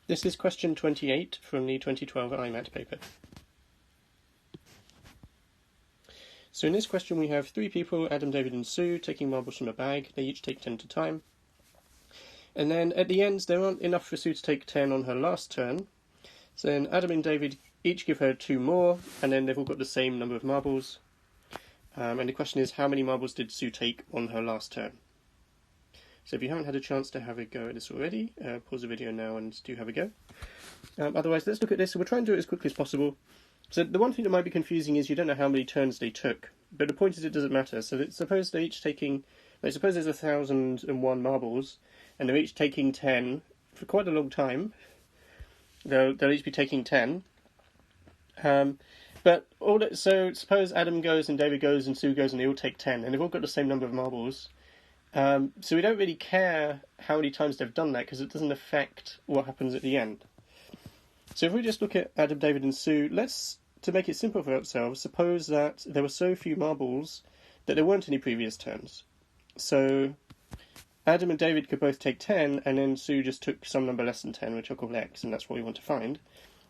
This is question 28 from the 2012 IMAT paper. So in this question we have three people, Adam, David and Sue, taking marbles from a bag. They each take 10 at a time. And then at the end there aren't enough for Sue to take 10 on her last turn. So then Adam and David each give her 2 more, and then they've all got the same number of marbles. And the question is, how many marbles did Sue take on her last turn? So if you haven't had a chance to have a go at this already, pause the video now and do have a go. Otherwise, let's look at this. So we'll try and do it as quickly as possible. So the one thing that might be confusing is you don't know how many turns they took, but the point is it doesn't matter. So suppose they're each taking, suppose there's 1,001 marbles, and they're each taking 10 for quite a long time. They'll each be taking 10. So suppose Adam goes and David goes and Sue goes and they all take 10, and they've all got the same number of marbles. So we don't really care how many times they've done that because it doesn't affect what happens at the end. So if we just look at Adam, David and Sue, to make it simple for ourselves, suppose that there were so few marbles that there weren't any previous turns. So Adam and David could both take 10, and then Sue just took some number less than 10, which I'll call x, and that's what we want to find.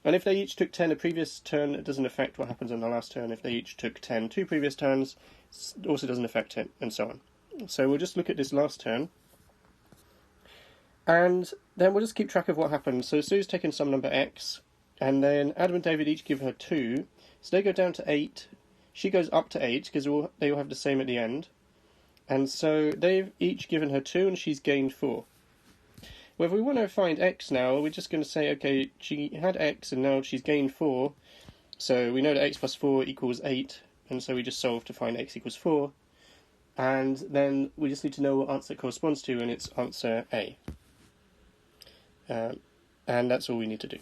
And if they each took 10 a previous turn, it doesn't affect what happens on the last turn. If they each took 10 two previous turns, it also doesn't affect it, and so on. So we'll just look at this last turn, and then we'll just keep track of what happens. So Sue's taken some number x, and then Adam and David each give her 2, so they go down to 8. She goes up to 8, because they all have the same at the end. And so they've each given her 2, and she's gained 4. Well, if we want to find x now, we're just going to say, okay, she had x, and now she's gained 4. So we know that x plus 4 equals 8, and so we just solve to find x equals 4. And then we just need to know what answer it corresponds to, and it's answer A. And that's all we need to do.